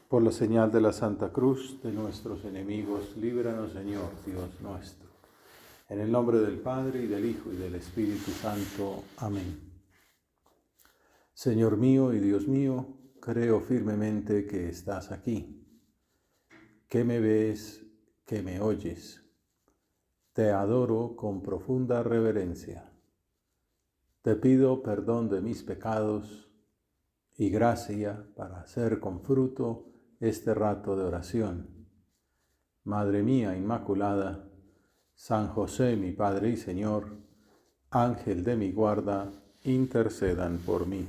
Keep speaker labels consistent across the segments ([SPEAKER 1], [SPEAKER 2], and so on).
[SPEAKER 1] Por la señal de la Santa Cruz de nuestros enemigos, líbranos, Señor, Dios nuestro. En el nombre del Padre, y del Hijo, y del Espíritu Santo. Amén. Señor mío y Dios mío, creo firmemente que estás aquí, que me ves, que me oyes. Te adoro con profunda reverencia. Te pido perdón de mis pecados y gracia para hacer con fruto este rato de oración. Madre mía Inmaculada, San José, mi Padre y Señor, Ángel de mi guarda, intercedan por mí.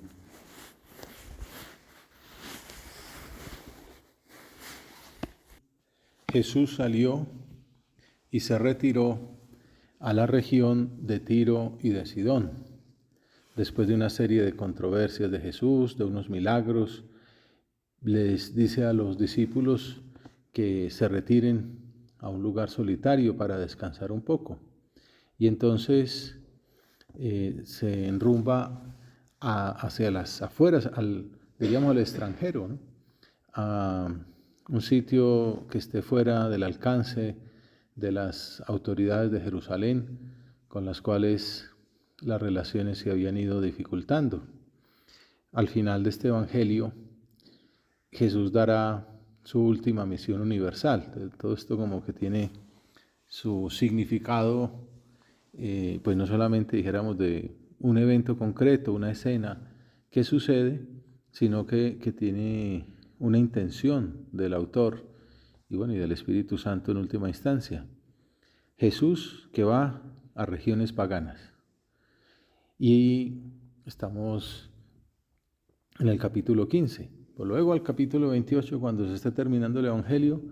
[SPEAKER 1] Jesús salió y se retiró a la región de Tiro y de Sidón. Después de una serie de controversias de Jesús, de unos milagros, les dice a los discípulos que se retiren a un lugar solitario para descansar un poco. Y entonces se enrumba hacia las afueras, diríamos al extranjero, ¿no? A un sitio que esté fuera del alcance de las autoridades de Jerusalén, con las cuales las relaciones se habían ido dificultando. Al final de este evangelio, Jesús dará su última misión universal. Todo esto como que tiene su significado, pues no solamente dijéramos de un evento concreto, una escena que sucede, sino que tiene una intención del autor y bueno, y del Espíritu Santo en última instancia. Jesús que va a regiones paganas. Y estamos en el capítulo 15. Luego al capítulo 28, cuando se esté terminando el Evangelio,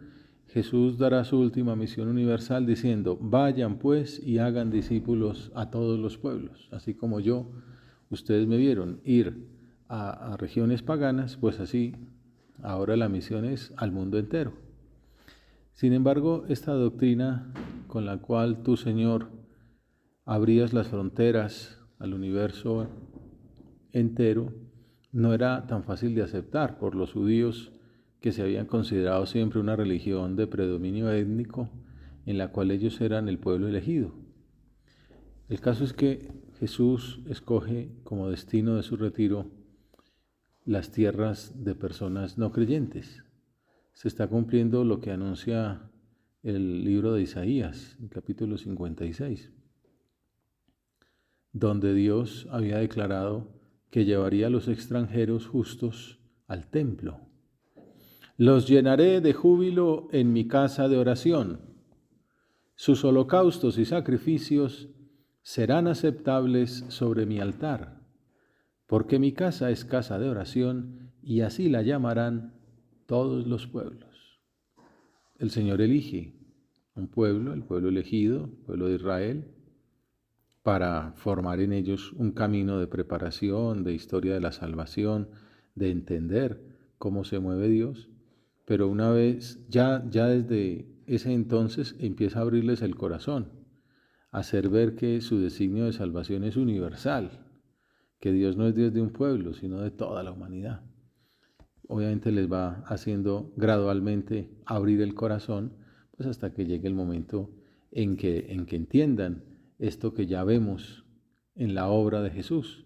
[SPEAKER 1] Jesús dará su última misión universal diciendo: vayan pues y hagan discípulos a todos los pueblos. Así como ustedes me vieron ir a regiones paganas, pues así ahora la misión es al mundo entero. Sin embargo, esta doctrina con la cual tú, Señor, abrías las fronteras al universo entero, no era tan fácil de aceptar por los judíos, que se habían considerado siempre una religión de predominio étnico en la cual ellos eran el pueblo elegido. El caso es que Jesús escoge como destino de su retiro las tierras de personas no creyentes. Se está cumpliendo lo que anuncia el libro de Isaías, el capítulo 56, donde Dios había declarado que llevaría a los extranjeros justos al templo. Los llenaré de júbilo en mi casa de oración. Sus holocaustos y sacrificios serán aceptables sobre mi altar, porque mi casa es casa de oración y así la llamarán todos los pueblos. El Señor elige un pueblo, el pueblo elegido, el pueblo de Israel, para formar en ellos un camino de preparación, de historia de la salvación, de entender cómo se mueve Dios. Pero una vez, ya desde ese entonces empieza a abrirles el corazón, a hacer ver que su designio de salvación es universal, que Dios no es Dios de un pueblo, sino de toda la humanidad. Obviamente les va haciendo gradualmente abrir el corazón, pues hasta que llegue el momento en que entiendan esto que ya vemos en la obra de Jesús: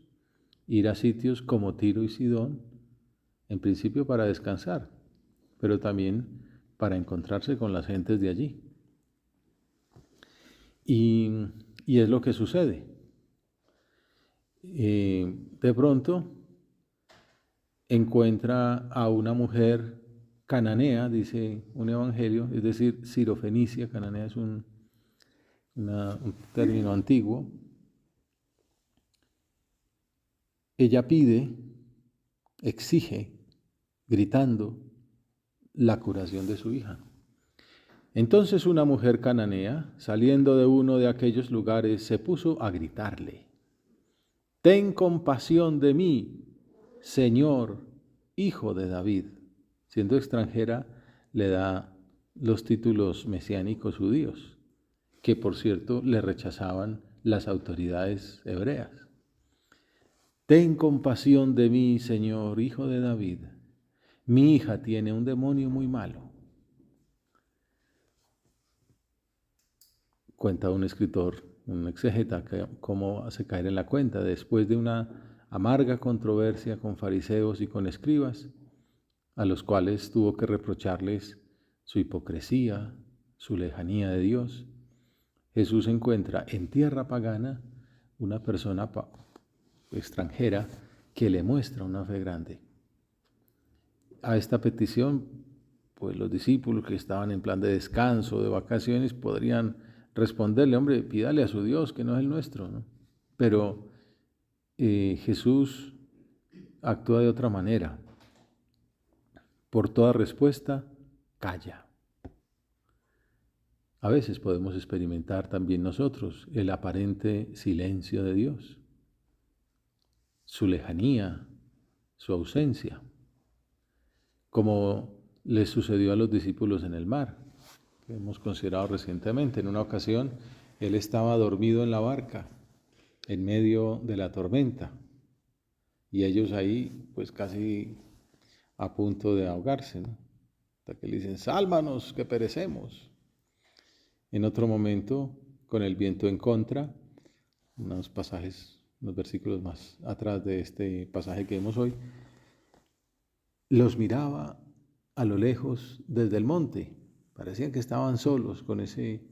[SPEAKER 1] ir a sitios como Tiro y Sidón, en principio para descansar, pero también para encontrarse con las gentes de allí. Y es lo que sucede. De pronto encuentra a una mujer cananea, dice un evangelio, es decir, sirofenicia. Cananea es un término antiguo. Ella pide, exige, gritando, la curación de su hija. Entonces una mujer cananea, saliendo de uno de aquellos lugares, se puso a gritarle: ten compasión de mí, Señor, hijo de David. Siendo extranjera, le da los títulos mesiánicos judíos, que por cierto le rechazaban las autoridades hebreas. Ten compasión de mí, Señor, hijo de David. mi hija tiene un demonio muy malo. Cuenta un escritor, un exégeta, que cómo hace caer en la cuenta, después de una amarga controversia con fariseos y con escribas, a los cuales tuvo que reprocharles su hipocresía, su lejanía de Dios, Jesús encuentra en tierra pagana una persona extranjera que le muestra una fe grande. A esta petición, pues los discípulos que estaban en plan de descanso, de vacaciones, podrían responderle, hombre, pídale a su Dios que no es el nuestro, ¿no? Pero Jesús actúa de otra manera. Por toda respuesta, calla. A veces podemos experimentar también nosotros el aparente silencio de Dios, su lejanía, su ausencia, como les sucedió a los discípulos en el mar, que hemos considerado recientemente. En una ocasión, él estaba dormido en la barca, en medio de la tormenta, y ellos ahí, pues casi a punto de ahogarse, ¿no? Hasta que le dicen, sálvanos, que perecemos. En otro momento, con el viento en contra, unos versículos más atrás de este pasaje que vemos hoy, los miraba a lo lejos desde el monte. Parecían que estaban solos con ese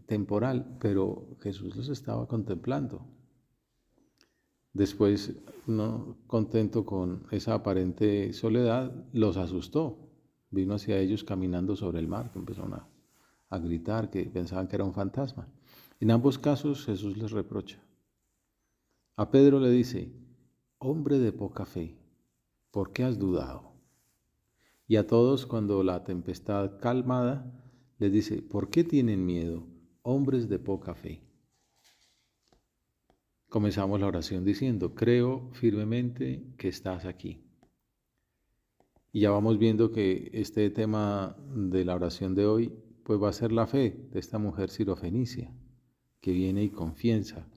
[SPEAKER 1] temporal, pero Jesús los estaba contemplando. Después, no contento con esa aparente soledad, los asustó. Vino hacia ellos caminando sobre el mar, que empezaron a gritar, que pensaban que era un fantasma. En ambos casos Jesús les reprocha. A Pedro le dice, hombre de poca fe, ¿por qué has dudado? Y a todos, cuando la tempestad calmada, les dice, ¿por qué tienen miedo, hombres de poca fe? Comenzamos la oración diciendo, creo firmemente que estás aquí. Y ya vamos viendo que este tema de la oración de hoy, pues va a ser la fe de esta mujer sirofenicia, que viene y confiesa,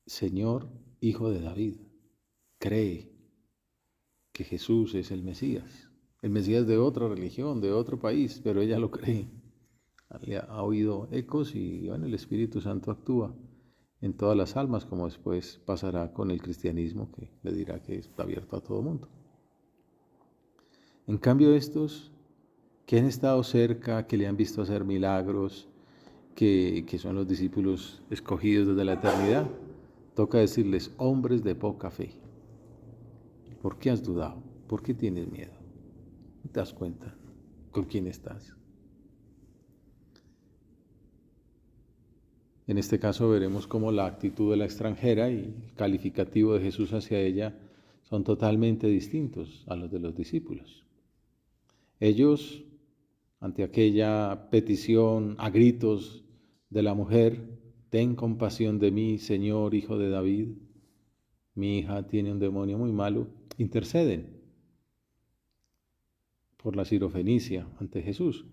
[SPEAKER 1] Señor, Hijo de David, cree que Jesús es el Mesías de otra religión, de otro país, pero ella lo cree. Ha oído ecos y bueno, el Espíritu Santo actúa en todas las almas, como después pasará con el cristianismo, que le dirá que está abierto a todo mundo. En cambio, estos que han estado cerca, que le han visto hacer milagros, que son los discípulos escogidos desde la eternidad, toca decirles, hombres de poca fe, ¿por qué has dudado? ¿Por qué tienes miedo? ¿No te das cuenta con quién estás? En este caso veremos cómo la actitud de la extranjera y el calificativo de Jesús hacia ella son totalmente distintos a los de los discípulos. Ellos, ante aquella petición a gritos de la mujer, ten compasión de mí, Señor, Hijo de David, mi hija tiene un demonio muy malo, interceden por la sirofenicia ante Jesús,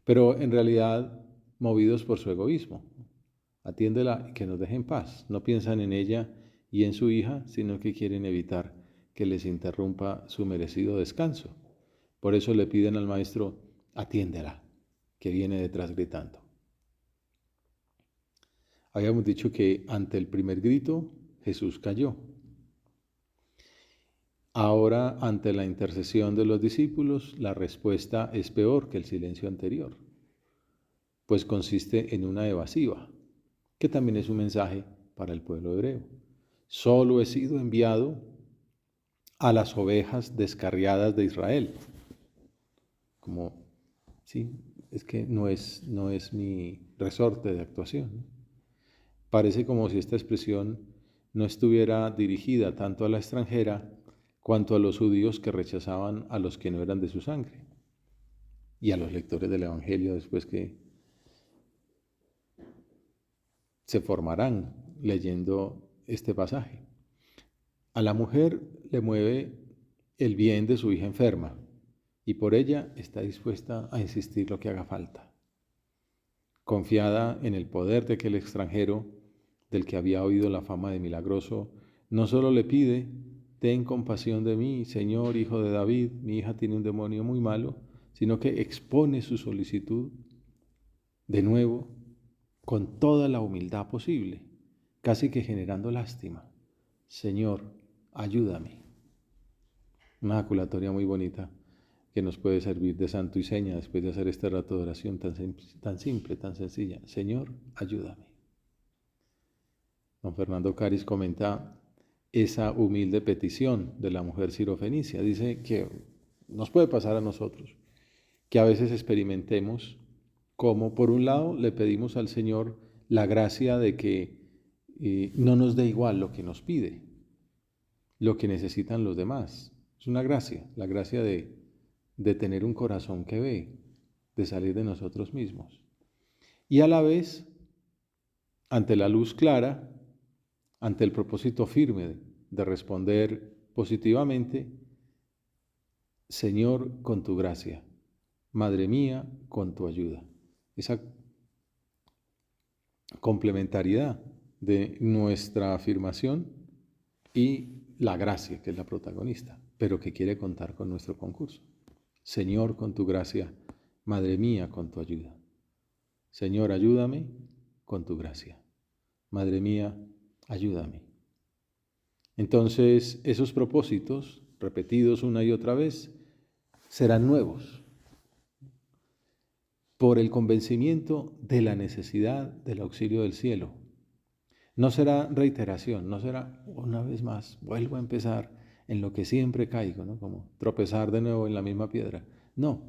[SPEAKER 1] pero en realidad movidos por su egoísmo. Atiéndela y que nos deje en paz. No piensan en ella y en su hija, sino que quieren evitar que les interrumpa su merecido descanso. Por eso le piden al maestro, atiéndela, que viene detrás gritando. Habíamos dicho que ante el primer grito, Jesús cayó. Ahora, ante la intercesión de los discípulos, la respuesta es peor que el silencio anterior, pues consiste en una evasiva, que también es un mensaje para el pueblo hebreo. Solo he sido enviado a las ovejas descarriadas de Israel. Como, sí, es que no es mi resorte de actuación. Parece como si esta expresión no estuviera dirigida tanto a la extranjera cuanto a los judíos que rechazaban a los que no eran de su sangre y a los lectores del Evangelio después que se formarán leyendo este pasaje. A la mujer le mueve el bien de su hija enferma y por ella está dispuesta a insistir lo que haga falta. Confiada en el poder de aquel extranjero del que había oído la fama de milagroso, no solo le pide, ten compasión de mí, Señor, Hijo de David, mi hija tiene un demonio muy malo, sino que expone su solicitud de nuevo con toda la humildad posible, casi que generando lástima. Señor, ayúdame. Una ejaculatoria muy bonita que nos puede servir de santo y seña después de hacer este rato de oración tan simple, tan sencilla. Señor, ayúdame. Don Fernando Caris comenta esa humilde petición de la mujer sirofenicia. Dice que nos puede pasar a nosotros, que a veces experimentemos como por un lado le pedimos al Señor la gracia de que no nos dé igual lo que nos pide, lo que necesitan los demás. Es una gracia, la gracia de tener un corazón que ve, de salir de nosotros mismos. Y a la vez, ante la luz clara, ante el propósito firme de responder positivamente, Señor, con tu gracia, Madre mía, con tu ayuda. Esa complementariedad de nuestra afirmación y la gracia, que es la protagonista, pero que quiere contar con nuestro concurso. Señor, con tu gracia, Madre mía, con tu ayuda. Señor, ayúdame con tu gracia. Madre mía, ayúdame. Entonces, esos propósitos, repetidos una y otra vez, serán nuevos por el convencimiento de la necesidad del auxilio del cielo. No será reiteración, no será una vez más, vuelvo a empezar en lo que siempre caigo, ¿no? Como tropezar de nuevo en la misma piedra. No,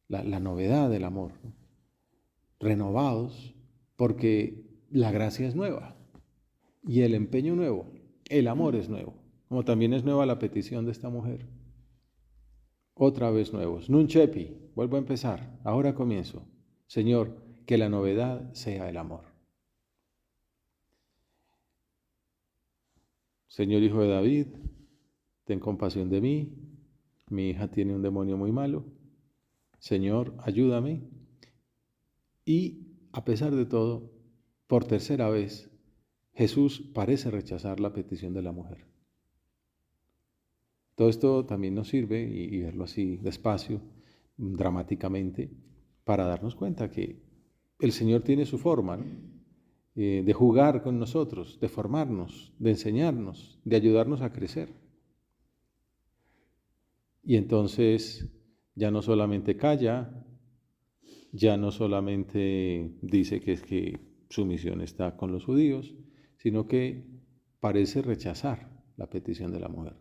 [SPEAKER 1] la novedad del amor, ¿no? Renovados porque la gracia es nueva y el empeño nuevo, el amor es nuevo, como también es nueva la petición de esta mujer. Otra vez nuevos. Nunchepi, vuelvo a empezar, ahora comienzo. Señor, que la novedad sea el amor. Señor, Hijo de David, ten compasión de mí, mi hija tiene un demonio muy malo. Señor, ayúdame. Y a pesar de todo, por tercera vez, Jesús parece rechazar la petición de la mujer. Todo esto también nos sirve, y verlo así despacio, dramáticamente, para darnos cuenta que el Señor tiene su forma, ¿no? De jugar con nosotros, de formarnos, de enseñarnos, de ayudarnos a crecer. Y entonces ya no solamente calla, ya no solamente dice que es que su misión está con los judíos, sino que parece rechazar la petición de la mujer,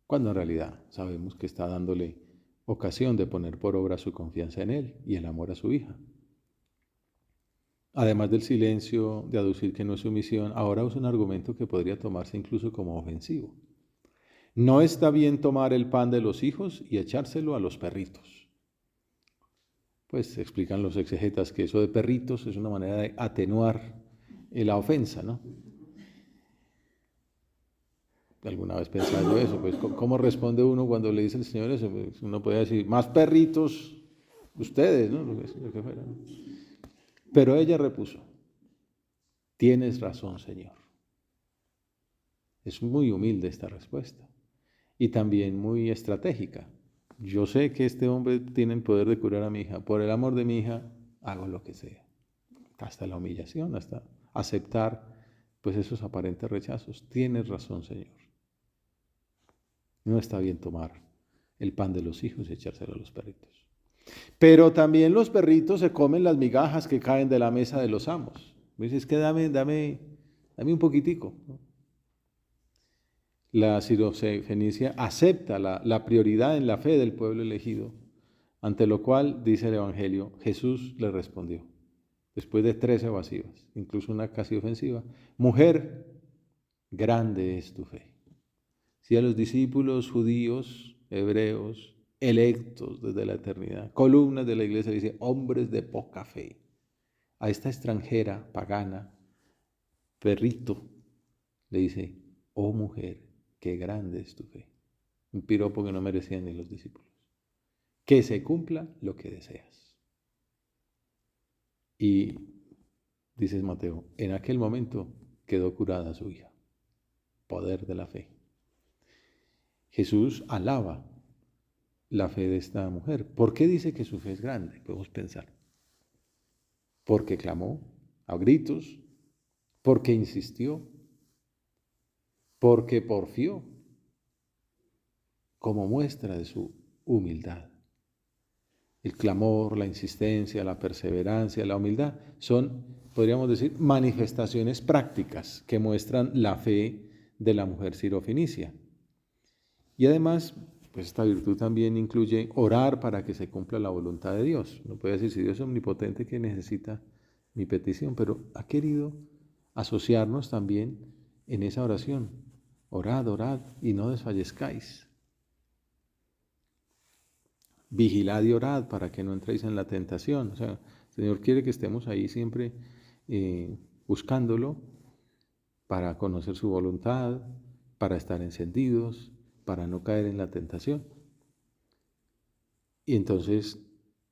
[SPEAKER 1] cuando en realidad sabemos que está dándole ocasión de poner por obra su confianza en él y el amor a su hija. Además del silencio, de aducir que no es su misión, ahora usa un argumento que podría tomarse incluso como ofensivo. No está bien tomar el pan de los hijos y echárselo a los perritos. Pues explican los exegetas que eso de perritos es una manera de atenuar la ofensa, ¿no? Alguna vez pensaba yo eso, pues ¿cómo responde uno cuando le dice al Señor eso? Pues uno puede decir, más perritos ustedes, ¿no? Lo que fuera, ¿no? Pero ella repuso, tienes razón, Señor. Es muy humilde esta respuesta y también muy estratégica. Yo sé que este hombre tiene el poder de curar a mi hija. Por el amor de mi hija, hago lo que sea. Hasta la humillación, hasta aceptar pues esos aparentes rechazos. Tienes razón, Señor. No está bien tomar el pan de los hijos y echárselo a los perritos. Pero también los perritos se comen las migajas que caen de la mesa de los amos. Me dices que dame un poquitico, ¿no? La sirofenicia acepta la prioridad en la fe del pueblo elegido, ante lo cual, dice el Evangelio, Jesús le respondió, después de 3 evasivas, incluso una casi ofensiva, mujer, grande es tu fe. Si a los discípulos judíos, hebreos, electos desde la eternidad, columnas de la iglesia, dice, hombres de poca fe, a esta extranjera, pagana, perrito, le dice, oh mujer, qué grande es tu fe. Un piropo que no merecían ni los discípulos. Que se cumpla lo que deseas. Y, dice Mateo, en aquel momento quedó curada su hija. poder de la fe. Jesús alaba la fe de esta mujer. ¿Por qué dice que su fe es grande? Podemos pensar. Porque clamó a gritos, porque insistió, porque porfió, como muestra de su humildad. El clamor, la insistencia, la perseverancia, la humildad son, podríamos decir, manifestaciones prácticas que muestran la fe de la mujer sirofenicia. Y además, pues esta virtud también incluye orar para que se cumpla la voluntad de Dios. No puede decir, si Dios es omnipotente, que necesita mi petición, pero ha querido asociarnos también en esa oración. Orad, orad y no desfallezcáis. Vigilad y orad para que no entréis en la tentación. O sea, el Señor quiere que estemos ahí siempre buscándolo para conocer su voluntad, para estar encendidos, para no caer en la tentación. Y entonces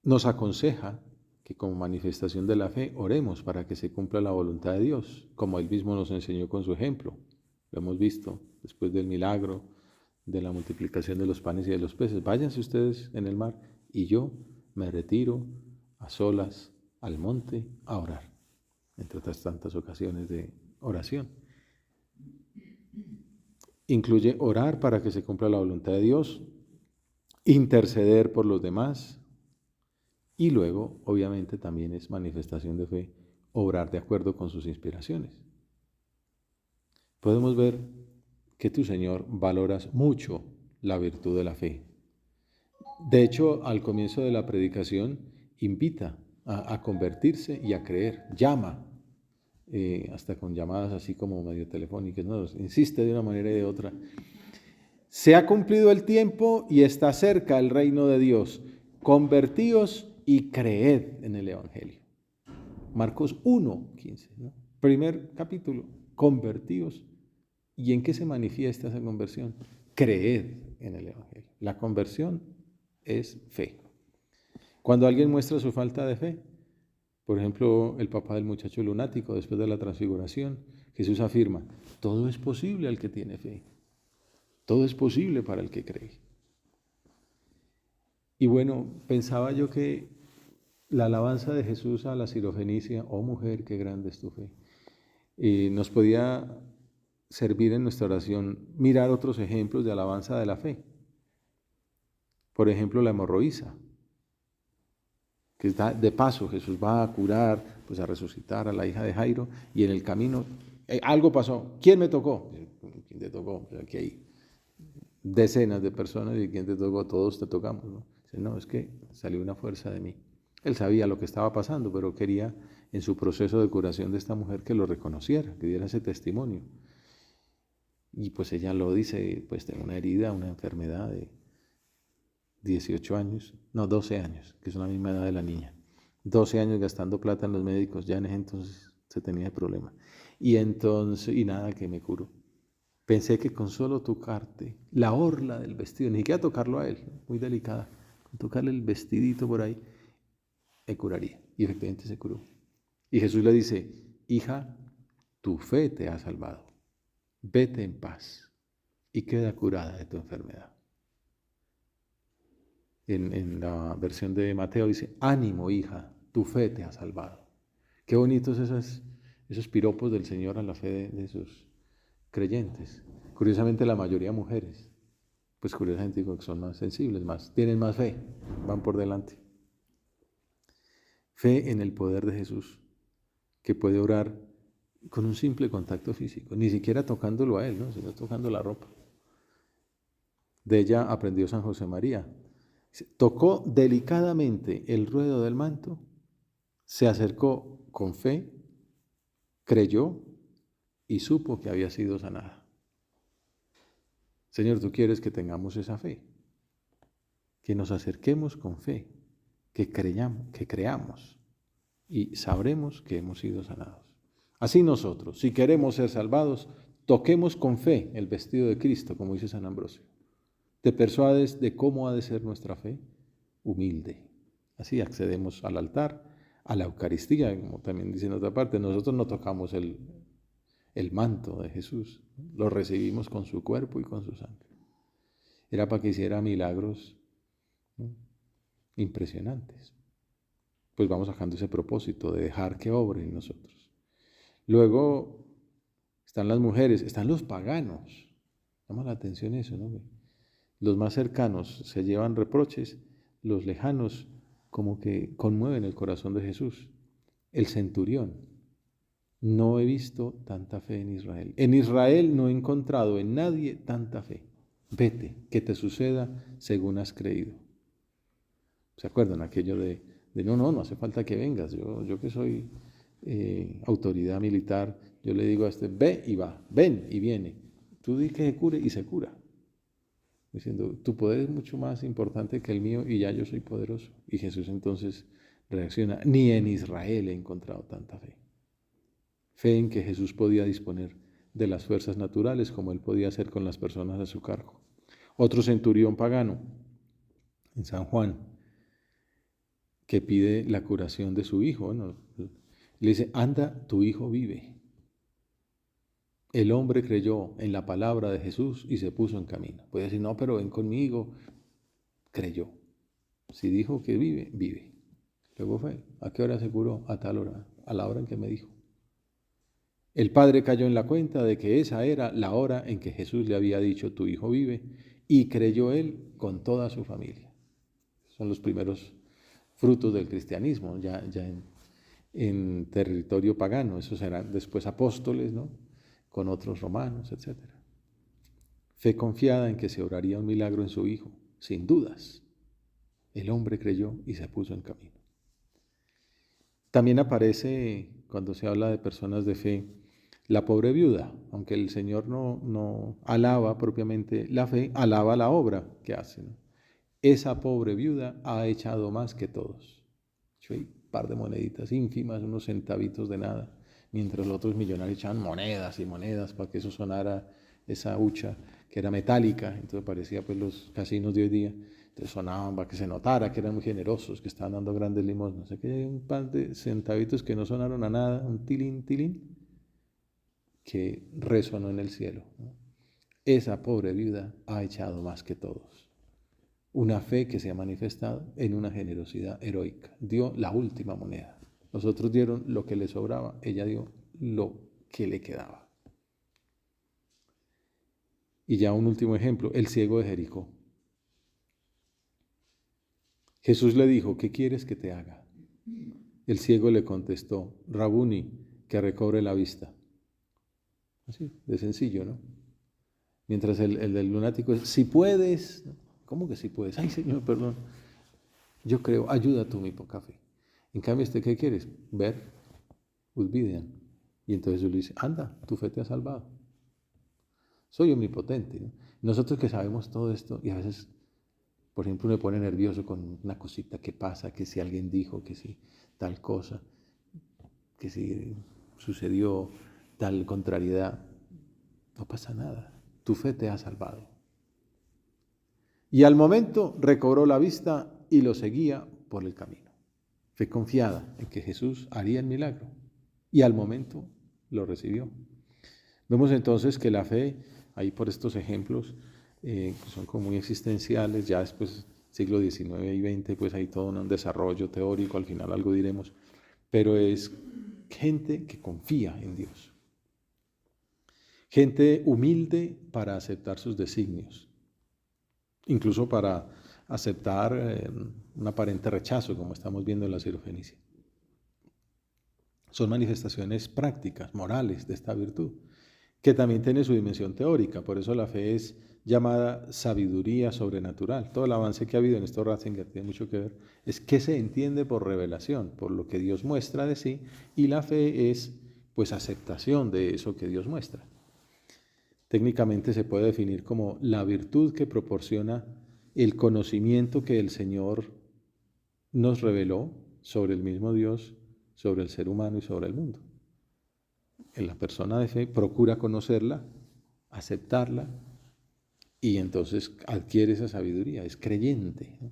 [SPEAKER 1] nos aconseja que como manifestación de la fe oremos para que se cumpla la voluntad de Dios, como Él mismo nos enseñó con su ejemplo. Lo hemos visto después del milagro de la multiplicación de los panes y de los peces. Váyanse ustedes en el mar y yo me retiro a solas al monte a orar, entre otras tantas ocasiones de oración. Incluye orar para que se cumpla la voluntad de Dios, interceder por los demás y luego, obviamente, también es manifestación de fe, obrar de acuerdo con sus inspiraciones. Podemos ver que tú, Señor, valoras mucho la virtud de la fe. De hecho, al comienzo de la predicación, invita a convertirse y a creer, llama, hasta con llamadas así como medio telefónicas, ¿no? Insiste de una manera y de otra. Se ha cumplido el tiempo y está cerca el reino de Dios. Convertíos y creed en el Evangelio. Marcos 1:15, ¿no? Primer capítulo, convertíos. ¿Y en qué se manifiesta esa conversión? Creed en el Evangelio. La conversión es fe. Cuando alguien muestra su falta de fe, por ejemplo, el papá del muchacho lunático después de la transfiguración, Jesús afirma, todo es posible al que tiene fe. Todo es posible para el que cree. Y bueno, pensaba yo que la alabanza de Jesús a la sirofenicia, oh mujer, qué grande es tu fe, nos podía servir en nuestra oración mirar otros ejemplos de alabanza de la fe. Por ejemplo, la hemorroísa, que está de paso, Jesús va a curar, pues a resucitar a la hija de Jairo, y en el camino algo pasó. ¿Quién me tocó? ¿Quién te tocó? Aquí hay decenas de personas y ¿quién te tocó? Todos te tocamos, ¿no? Dice, no, es que salió una fuerza de mí. Él sabía lo que estaba pasando, pero quería en su proceso de curación de esta mujer que lo reconociera, que diera ese testimonio. Y pues ella lo dice, pues tengo una herida, una enfermedad de 18 años, no, 12 años, que es la misma edad de la niña. 12 años gastando plata en los médicos, ya en ese entonces se tenía el problema. Y nada, que me curó. Pensé que con solo tocarte la orla del vestido, ni siquiera tocarlo a él, muy delicada, con tocarle el vestidito por ahí, me curaría. Y efectivamente se curó. Y Jesús le dice, hija, tu fe te ha salvado. Vete en paz y queda curada de tu enfermedad. En la versión de Mateo dice, ánimo, hija, tu fe te ha salvado. Qué bonitos esos piropos del Señor a la fe de sus creyentes. Curiosamente la mayoría mujeres, pues curiosamente digo que son más sensibles, tienen más fe, van por delante. Fe en el poder de Jesús, que puede orar con un simple contacto físico, ni siquiera tocándolo a él, ¿no? Sino tocando la ropa. De ella aprendió San José María. Tocó delicadamente el ruedo del manto, se acercó con fe, creyó y supo que había sido sanada. Señor, tú quieres que tengamos esa fe, que nos acerquemos con fe, que creamos y sabremos que hemos sido sanados. Así nosotros, si queremos ser salvados, toquemos con fe el vestido de Cristo, como dice San Ambrosio. ¿Te persuades de cómo ha de ser nuestra fe? Humilde. Así accedemos al altar, a la Eucaristía, como también dice en otra parte. Nosotros no tocamos el el manto de Jesús. Lo recibimos con su cuerpo y con su sangre. Era para que hiciera milagros, ¿no?, impresionantes. Pues vamos sacando ese propósito de dejar que obre en nosotros. Luego están las mujeres, están los paganos. Llama la atención eso, ¿no? Los más cercanos se llevan reproches, los lejanos como que conmueven el corazón de Jesús. El centurión: no he visto tanta fe en Israel. En Israel no he encontrado en nadie tanta fe. Vete, que te suceda según has creído. ¿Se acuerdan aquello de no hace falta que vengas? Yo que soy autoridad militar, yo le digo a este: ve y va, ven y viene. Tú di que se cure y se cura. Diciendo: tu poder es mucho más importante que el mío y ya yo soy poderoso. Y Jesús entonces reacciona: ni en Israel he encontrado tanta fe. Fe en que Jesús podía disponer de las fuerzas naturales como él podía hacer con las personas a su cargo. Otro centurión pagano, en San Juan, que pide la curación de su hijo. Bueno, le dice: anda, tu hijo vive. El hombre creyó en la palabra de Jesús y se puso en camino. Puede decir: no, pero ven conmigo. Creyó. Si dijo que vive, vive. Luego fue. ¿A qué hora se curó? A tal hora, a la hora en que me dijo. El padre cayó en la cuenta de que esa era la hora en que Jesús le había dicho: tu hijo vive, y creyó él con toda su familia. Son los primeros frutos del cristianismo, ya en territorio pagano. Esos serán después apóstoles, ¿no?, con otros romanos, etc. Fe confiada en que se obraría un milagro en su hijo, sin dudas. El hombre creyó y se puso en camino. También aparece, cuando se habla de personas de fe, la pobre viuda. Aunque el Señor no alaba propiamente la fe, alaba la obra que hace, ¿no? Esa pobre viuda ha echado más que todos. Un par de moneditas ínfimas, unos centavitos de nada, mientras los otros millonarios echaban monedas y monedas para que eso sonara, esa hucha que era metálica. Entonces parecía pues los casinos de hoy día. Entonces sonaban para que se notara que eran muy generosos, que estaban dando grandes limosnas. Sé que hay un par de centavitos que no sonaron a nada, un tilín, tilín, que resonó en el cielo, ¿no? Esa pobre viuda ha echado más que todos. Una fe que se ha manifestado en una generosidad heroica. Dio la última moneda. Los otros dieron lo que les sobraba, ella dio lo que le quedaba. Y ya un último ejemplo: el ciego de Jericó. Jesús le dijo: ¿qué quieres que te haga? El ciego le contestó: Rabuni, que recobre la vista. Así, de sencillo, ¿no? Mientras el del lunático es: si puedes. ¿Cómo que si puedes? Ay, Señor, perdón. Yo creo, ayuda tú mi poca fe. En cambio, ¿qué quieres? Ver, Udvidean. Y entonces Jesús le dice: anda, tu fe te ha salvado. Soy omnipotente, ¿no? Nosotros que sabemos todo esto, y a veces, por ejemplo, me pone nervioso con una cosita que pasa, que si alguien dijo, que si tal cosa, que si sucedió tal contrariedad. No pasa nada. Tu fe te ha salvado. Y al momento recobró la vista y lo seguía por el camino. Fe confiada en que Jesús haría el milagro. Y al momento lo recibió. Vemos entonces que la fe, ahí por estos ejemplos, que son como muy existenciales, ya después siglo XIX y XX, pues hay todo un desarrollo teórico, al final algo diremos, pero es gente que confía en Dios. Gente humilde para aceptar sus designios, incluso para aceptar un aparente rechazo, como estamos viendo en la Sirofenicia. Son manifestaciones prácticas, morales de esta virtud, que también tiene su dimensión teórica. Por eso la fe es llamada sabiduría sobrenatural. Todo el avance que ha habido en esto, Ratzinger, tiene mucho que ver, es que se entiende por revelación, por lo que Dios muestra de sí, y la fe es pues aceptación de eso que Dios muestra. Técnicamente se puede definir como la virtud que proporciona el conocimiento que el Señor nos reveló sobre el mismo Dios, sobre el ser humano y sobre el mundo. En la persona de fe procura conocerla, aceptarla, y entonces adquiere esa sabiduría, es creyente, ¿no?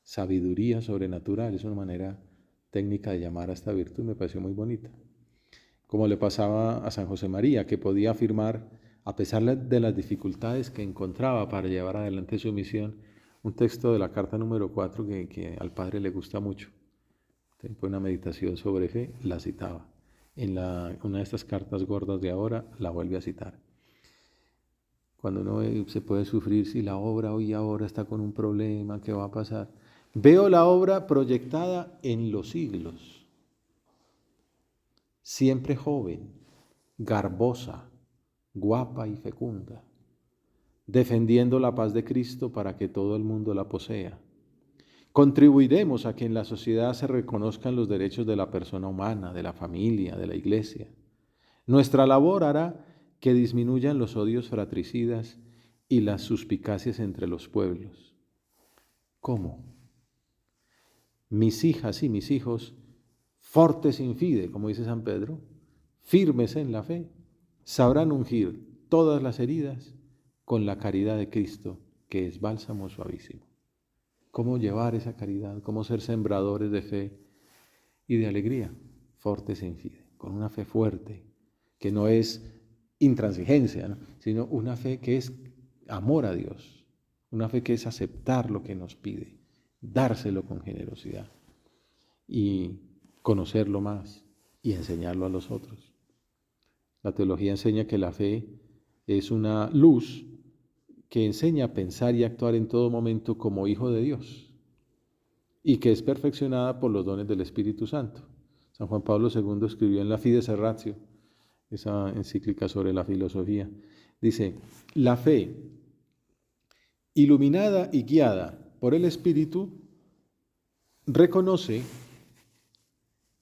[SPEAKER 1] Sabiduría sobrenatural, es una manera técnica de llamar a esta virtud, me pareció muy bonita. como le pasaba a San José María, que podía afirmar, a pesar de las dificultades que encontraba para llevar adelante su misión, un texto de la carta número 4 que al Padre le gusta mucho. Fue una meditación sobre fe, la citaba. Una de estas cartas gordas de ahora la vuelve a citar. Cuando uno se puede sufrir si la obra hoy ahora está con un problema, ¿qué va a pasar? Veo la obra proyectada en los siglos, siempre joven, garbosa, guapa y fecunda, defendiendo la paz de Cristo para que todo el mundo la posea. Contribuiremos a que en la sociedad se reconozcan los derechos de la persona humana, de la familia, de la iglesia. Nuestra labor hará que disminuyan los odios fratricidas y las suspicacias entre los pueblos. ¿Cómo? Mis hijas y mis hijos, fortes in fide, como dice San Pedro, firmes en la fe, sabrán ungir todas las heridas con la caridad de Cristo, que es bálsamo suavísimo. ¿Cómo llevar esa caridad? ¿Cómo ser sembradores de fe y de alegría? Fortes in fide, con una fe fuerte, que no es intransigencia, ¿no? Sino una fe que es amor a Dios, una fe que es aceptar lo que nos pide, dárselo con generosidad y conocerlo más y enseñarlo a los otros. La teología enseña que la fe es una luz que enseña a pensar y actuar en todo momento como hijo de Dios y que es perfeccionada por los dones del Espíritu Santo. San Juan Pablo II escribió en la Fides Ratio, esa encíclica sobre la filosofía, dice: la fe, iluminada y guiada por el Espíritu, reconoce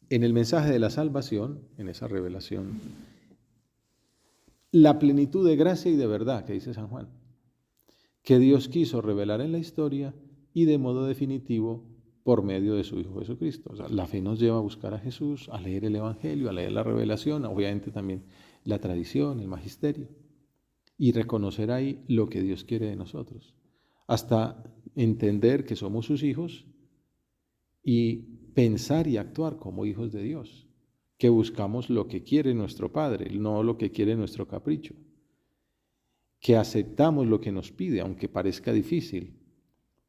[SPEAKER 1] en el mensaje de la salvación, en esa revelación, la plenitud de gracia y de verdad que dice San Juan, que Dios quiso revelar en la historia y de modo definitivo por medio de su Hijo Jesucristo. O sea, la fe nos lleva a buscar a Jesús, a leer el Evangelio, a leer la revelación, obviamente también la tradición, el magisterio, y reconocer ahí lo que Dios quiere de nosotros, hasta entender que somos sus hijos y pensar y actuar como hijos de Dios, que buscamos lo que quiere nuestro Padre, no lo que quiere nuestro capricho, que aceptamos lo que nos pide, aunque parezca difícil,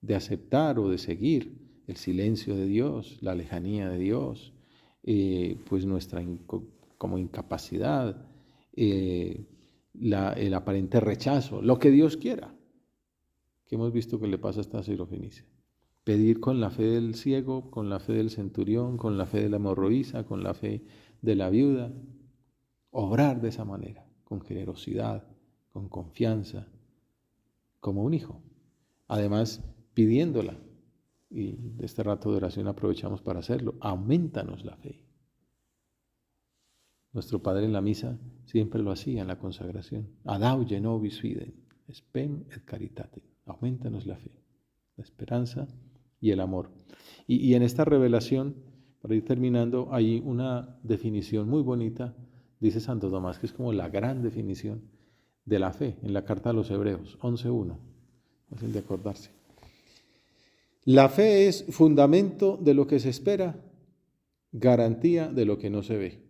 [SPEAKER 1] de aceptar o de seguir el silencio de Dios, la lejanía de Dios, pues nuestra como incapacidad, el aparente rechazo, lo que Dios quiera, que hemos visto que le pasa a esta Sirofenicia. Pedir con la fe del ciego, con la fe del centurión, con la fe de la hemorroísa, con la fe de la viuda, obrar de esa manera, con generosidad, con confianza, como un hijo. Además, pidiéndola, y de este rato de oración aprovechamos para hacerlo, aumentanos la fe. Nuestro Padre en la misa siempre lo hacía en la consagración. Adauge nobis fide, spem et caritate. Aumentanos la fe, la esperanza y el amor. Y en esta revelación, para ir terminando, hay una definición muy bonita, dice Santo Tomás, que es como la gran definición de la fe, en la carta a los Hebreos, 11:1. Hacen de acordarse. La fe es fundamento de lo que se espera, garantía de lo que no se ve.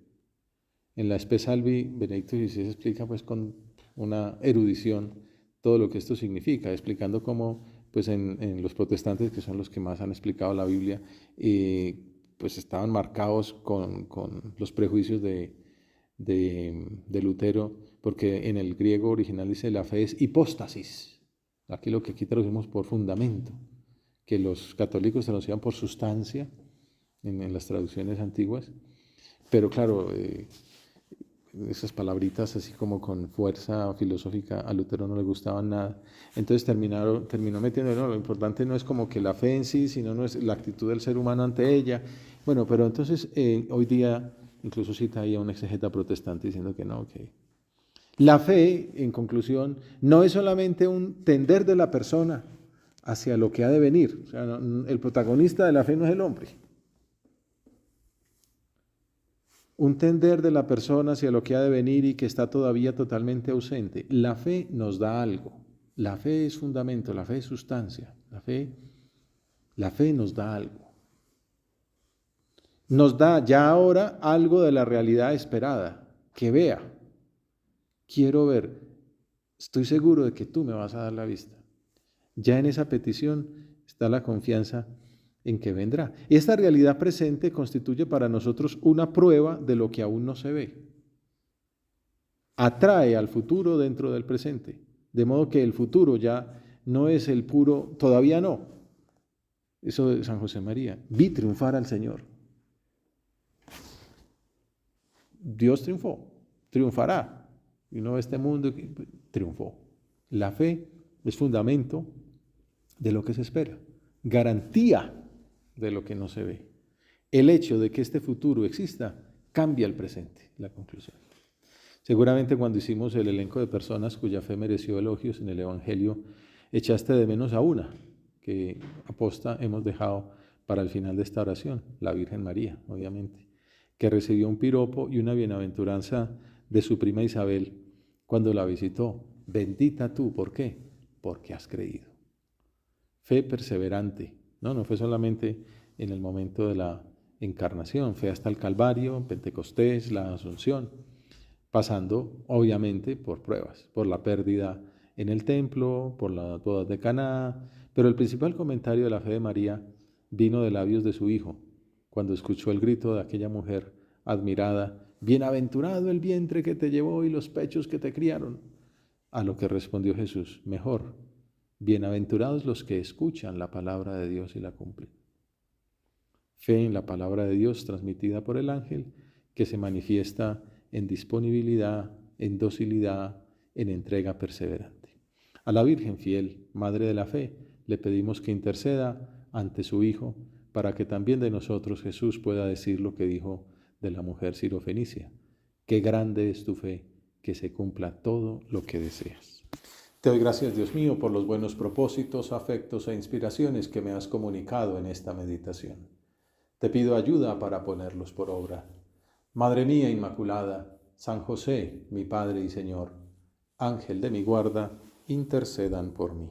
[SPEAKER 1] En la Spe Salvi, Benedicto XVI explica pues con una erudición todo lo que esto significa, explicando cómo pues en los protestantes, que son los que más han explicado la Biblia, pues estaban marcados con los prejuicios de Lutero, porque en el griego original dice la fe es hipóstasis, aquí lo que aquí traducimos por fundamento, que los católicos traducían por sustancia en las traducciones antiguas, pero claro, esas palabritas así como con fuerza filosófica a Lutero no le gustaban nada, entonces terminó metiendo, no, lo importante no es como que la fe en sí, sino no es la actitud del ser humano ante ella. Bueno, pero entonces hoy día incluso cita ahí a un exegeta protestante diciendo que no, que la fe, en conclusión, no es solamente un tender de la persona hacia lo que ha de venir. O sea, el protagonista de la fe no es el hombre. Un tender de la persona hacia lo que ha de venir y que está todavía totalmente ausente. La fe nos da algo. La fe es fundamento, la fe es sustancia. La fe nos da algo. nos da ya ahora algo de la realidad esperada, que vea. Quiero ver, estoy seguro de que tú me vas a dar la vista. Ya en esa petición está la confianza en que vendrá. Y esta realidad presente constituye para nosotros una prueba de lo que aún no se ve. Atrae al futuro dentro del presente, de modo que el futuro ya no es el puro, todavía no. Eso de San José María, vi triunfar al Señor. Dios triunfó, triunfará. Y no este mundo triunfó. La fe es fundamento de lo que se espera, garantía de lo que no se ve. El hecho de que este futuro exista cambia el presente, la conclusión. Seguramente cuando hicimos el elenco de personas cuya fe mereció elogios en el Evangelio, echaste de menos a una que aposta hemos dejado para el final de esta oración, la Virgen María, obviamente, que recibió un piropo y una bienaventuranza de su prima Isabel cuando la visitó. Bendita tú, ¿por qué? Porque has creído. Fe perseverante, no fue solamente en el momento de la encarnación, fue hasta el Calvario, Pentecostés, la Asunción, pasando obviamente por pruebas, por la pérdida en el templo, por las bodas de Caná, pero el principal comentario de la fe de María vino de labios de su hijo, cuando escuchó el grito de aquella mujer admirada, bienaventurado el vientre que te llevó y los pechos que te criaron. A lo que respondió Jesús, mejor, bienaventurados los que escuchan la palabra de Dios y la cumplen. Fe en la palabra de Dios transmitida por el ángel, que se manifiesta en disponibilidad, en docilidad, en entrega perseverante. A la Virgen fiel, Madre de la Fe, le pedimos que interceda ante su Hijo para que también de nosotros Jesús pueda decir lo que dijo de la mujer sirofenicia. Qué grande es tu fe, que se cumpla todo lo que deseas. Te doy gracias, Dios mío, por los buenos propósitos, afectos e inspiraciones que me has comunicado en esta meditación. Te pido ayuda para ponerlos por obra. Madre mía Inmaculada, San José, mi Padre y Señor, Ángel de mi guarda, intercedan por mí.